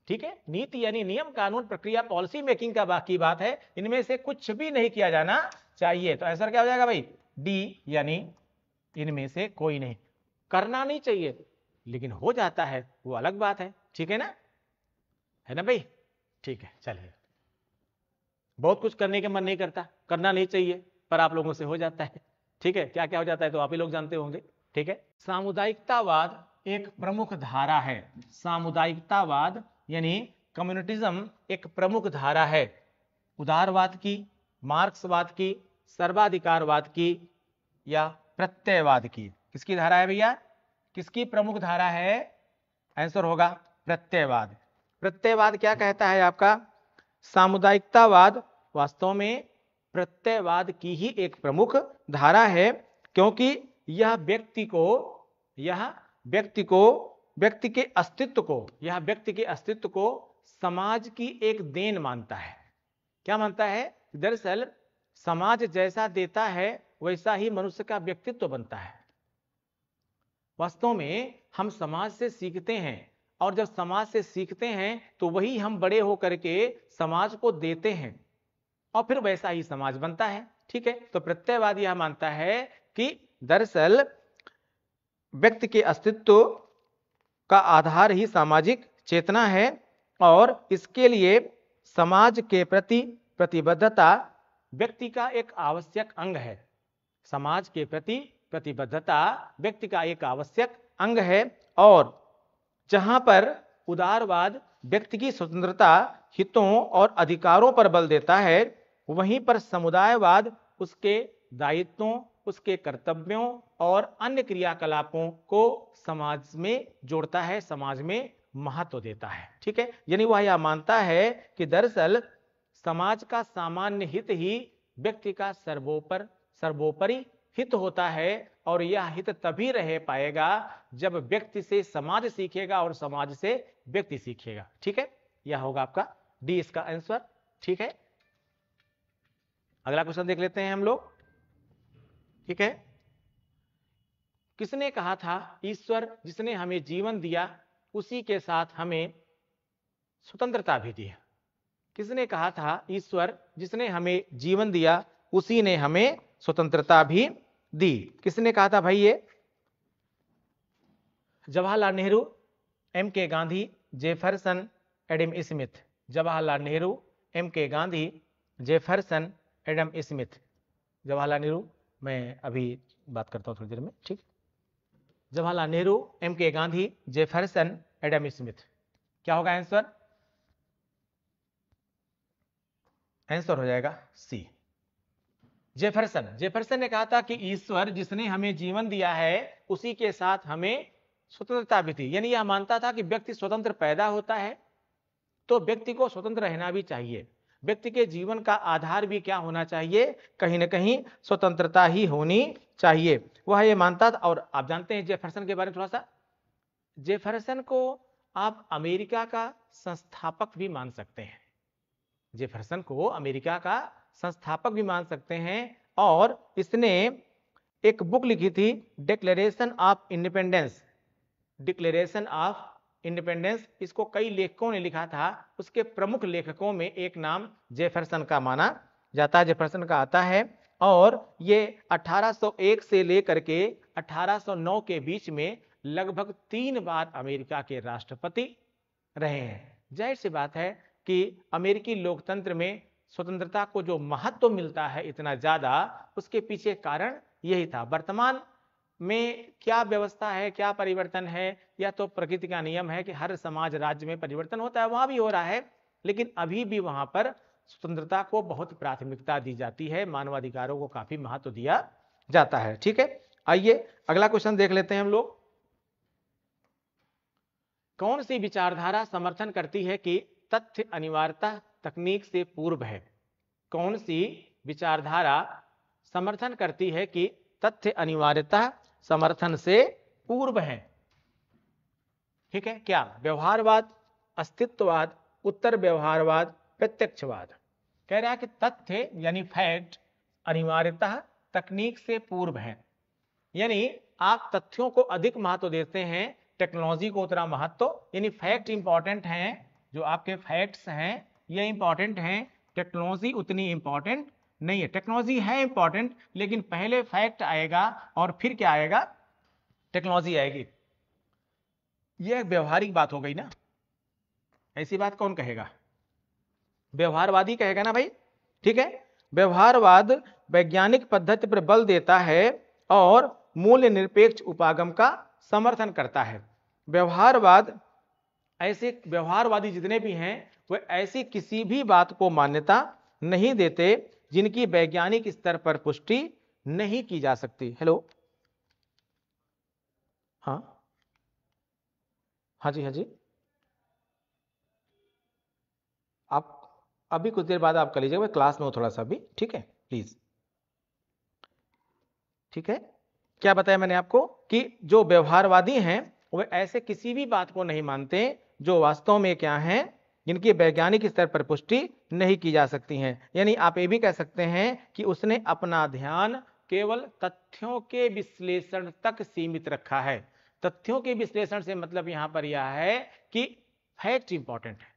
ठीक है, नीति यानी नियम, कानून, प्रक्रिया, पॉलिसी मेकिंग का बाकी बात है, इनमें से कुछ भी नहीं किया जाना चाहिए। तो आंसर क्या हो जाएगा भाई? डी, यानी इनमें से कोई नहीं। करना नहीं चाहिए, लेकिन हो जाता है, वो अलग बात है। ठीक है ना, है ना भाई? ठीक है, चलिए। बहुत कुछ करने के मन नहीं करता, करना नहीं चाहिए, पर आप लोगों से हो जाता है। ठीक है, क्या क्या हो जाता है तो आप ही लोग जानते होंगे। ठीक है, सामुदायिकतावाद एक प्रमुख धारा है। सामुदायिकतावाद यानी कम्युनिटिज्म एक प्रमुख धारा है। उदारवाद की, मार्क्सवाद की, सर्वाधिकारवाद की या प्रत्ययवाद की? किसकी धारा है भैया? किसकी प्रमुख धारा है? आंसर होगा प्रत्ययवाद। प्रत्ययवाद क्या कहता है आपका? सामुदायिकतावाद वास्तव में प्रत्ययवाद की ही एक प्रमुख धारा है, क्योंकि यह व्यक्ति के अस्तित्व को समाज की एक देन मानता है। क्या मानता है? दरअसल समाज जैसा देता है वैसा ही मनुष्य का व्यक्तित्व बनता है। वास्तव में हम समाज से सीखते हैं, और जब समाज से सीखते हैं तो वही हम बड़े होकर के समाज को देते हैं, और फिर वैसा ही समाज बनता है। ठीक है, तो प्रत्ययवाद यह मानता है कि दरअसल व्यक्ति के अस्तित्व का आधार ही सामाजिक चेतना है, और इसके लिए समाज के प्रति प्रतिबद्धता व्यक्ति का एक आवश्यक अंग है। समाज के प्रति प्रतिबद्धता व्यक्ति का एक आवश्यक अंग है, और जहां पर उदारवाद व्यक्ति की स्वतंत्रता, हितों और अधिकारों पर बल देता है, वहीं पर समुदायवाद उसके दायित्वों, उसके कर्तव्यों और अन्य क्रियाकलापों को समाज में जोड़ता है, समाज में महत्व देता है। ठीक है, यानी वह यह मानता है कि दरअसल समाज का सामान्य हित ही व्यक्ति का सर्वोपरि हित होता है, और यह हित तभी रह पाएगा जब व्यक्ति से समाज सीखेगा और समाज से व्यक्ति सीखेगा। ठीक है, यह होगा आपका डी, इसका आंसर। ठीक है, अगला क्वेश्चन देख लेते हैं हम लोग। ठीक है, किसने कहा था ईश्वर जिसने हमें जीवन दिया उसी के साथ हमें स्वतंत्रता भी दी? किसने कहा था ईश्वर जिसने हमें जीवन दिया उसी ने हमें स्वतंत्रता भी दी? किसने कहा था भाई ये? Jawaharlal Nehru, M K Gandhi, Jefferson, Adam Smith. Jawaharlal Nehru, M K Gandhi, Jefferson, Adam Smith. Jawaharlal Nehru, मैं अभी बात करता हूं थोड़ी देर में। ठीक, Jawaharlal Nehru, M.K. Gandhi, Jefferson, Adam Smith. क्या होगा आंसर? आंसर हो जाएगा सी, जेफरसन। जेफरसन ने कहा था कि ईश्वर जिसने हमें जीवन दिया है उसी के साथ हमें स्वतंत्रता भी थी। यानी यह मानता था कि व्यक्ति स्वतंत्र पैदा होता है तो व्यक्ति को स्वतंत्र रहना भी चाहिए। व्यक्ति के जीवन का आधार भी क्या होना चाहिए? कहीं ना कहीं स्वतंत्रता ही होनी चाहिए, वह ये मानता था। और आप जानते हैं जेफरसन के बारे में थोड़ा सा, जेफरसन को आप अमेरिका का संस्थापक भी मान सकते हैं। जेफरसन को अमेरिका का संस्थापक भी मान सकते हैं। और इसने एक बुक लिखी थी, declaration of independence. Declaration of independence, इसको कई लेखकों ने लिखा था। उसके प्रमुख लेखकों में एक नाम जेफरसन का माना जाता है, जेफरसन का आता है। और ये 1801 से लेकर के 1809 के बीच में लगभग 3 बार अमेरिका के राष्ट्रपति रहे हैं। जाहिर सी बात है कि अमेरिकी लोकतंत्र में स्वतंत्रता को जो महत्व मिलता है इतना ज्यादा, उसके पीछे कारण यही था। वर्तमान में क्या व्यवस्था है, क्या परिवर्तन है, या तो प्रकृति का नियम है कि हर समाज राज्य में परिवर्तन होता है, वहां भी हो रहा है, लेकिन अभी भी वहां पर स्वतंत्रता को बहुत प्राथमिकता दी जाती है, मानवाधिकारों को काफी महत्व दिया जाता है। ठीक है, आइए अगला क्वेश्चन देख लेते हैं हम लोग। कौन सी विचारधारा समर्थन करती है कि तथ्य अनिवार्यता तकनीक से पूर्व है? कौन सी विचारधारा समर्थन करती है कि तथ्य अनिवार्यता समर्थन से पूर्व है? ठीक है, क्या व्यवहारवाद, अस्तित्ववाद, उत्तर व्यवहारवाद, प्रत्यक्षवाद? कह रहा है कि तथ्य यानी फैक्ट अनिवार्यता तकनीक से पूर्व है। यानी आप तथ्यों को अधिक महत्व देते हैं, टेक्नोलॉजी को उतना महत्व, यानी फैक्ट इंपॉर्टेंट हैं, जो आपके फैक्ट्स हैं ये इंपॉर्टेंट हैं, टेक्नोलॉजी उतनी इंपॉर्टेंट नहीं है। टेक्नोलॉजी है इंपॉर्टेंट, लेकिन पहले फैक्ट आएगा और फिर क्या आएगा? टेक्नोलॉजी आएगी। यह एक व्यवहारिक बात हो गई ना, ऐसी बात कौन कहेगा? व्यवहारवादी कहेगा ना भाई। ठीक है, व्यवहारवाद वैज्ञानिक पद्धति पर बल देता है और मूल्य निरपेक्ष उपागम का समर्थन करता है। व्यवहारवाद, ऐसे व्यवहारवादी जितने भी हैं वे ऐसी किसी भी बात को मान्यता नहीं देते जिनकी वैज्ञानिक स्तर पर पुष्टि नहीं की जा सकती। हेलो, हाँ हाँ जी, हाँ जी, आप अभी कुछ देर बाद आप कर लीजिएगा, मैं क्लास में हूं थोड़ा सा अभी। ठीक है, प्लीज। ठीक है, क्या बताया मैंने आपको कि जो व्यवहारवादी हैं वे ऐसे किसी भी बात को नहीं मानते जो वास्तव में क्या है, जिनकी वैज्ञानिक स्तर पर पुष्टि नहीं की जा सकती हैं। यानी आप ये भी कह सकते हैं कि उसने अपना ध्यान केवल तथ्यों के विश्लेषण तक सीमित रखा है। तथ्यों के विश्लेषण से मतलब यहां पर यह है कि फैक्ट इंपॉर्टेंट है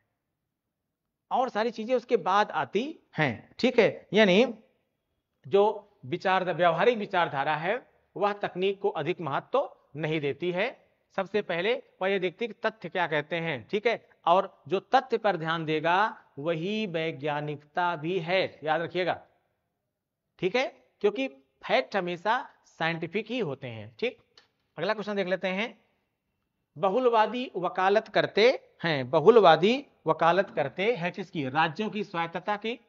और सारी चीजें उसके बाद आती हैं। ठीक है, यानी जो व्यवहारिक विचारधारा है वह तकनीक को अधिक महत्व नहीं देती है। सबसे पहले वह यह देखती है कि तथ्य क्या कहते हैं। ठीक है, और जो तथ्य पर ध्यान देगा वही वैज्ञानिकता भी है, याद रखिएगा। ठीक है, क्योंकि फैक्ट हमेशा साइंटिफिक ही होते हैं। ठीक, अगला क्वेश्चन देख लेते हैं। बहुलवादी वकालत करते हैं, बहुलवादी वकालत करते हैं किसकी? राज्यों की स्वायत्तता की,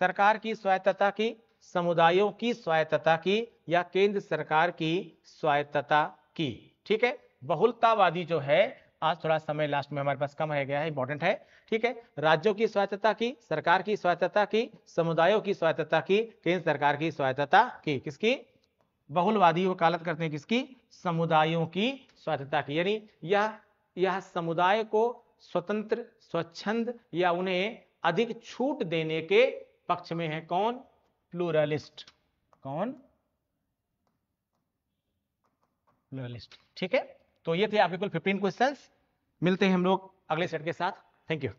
सरकार की स्वायत्तता की, समुदायों की स्वायत्तता की, या केंद्र सरकार की स्वायत्तता की? ठीक है, बहुलतावादी जो है, आज थोड़ा समय लास्ट में हमारे पास कम रह गया है, इंपॉर्टेंट है। ठीक है, राज्यों की स्वायत्तता की, सरकार की स्वायत्तता की, समुदायों की स्वायत्तता की, केंद्र सरकार की स्वायत्तता की। किसकी? बहुलवादी वकालत करते हैं किसकी? समुदायों की स्वायत्तता की। यानी यह समुदाय को स्वतंत्र, स्वच्छंद या उन्हें अधिक छूट देने के पक्ष में है। कौन? प्लूरलिस्ट। कौन? प्लूरलिस्ट। ठीक है, तो ये थे आपके कुल 15 क्वेश्चंस। मिलते हैं हम लोग अगले सेट के साथ। Thank you.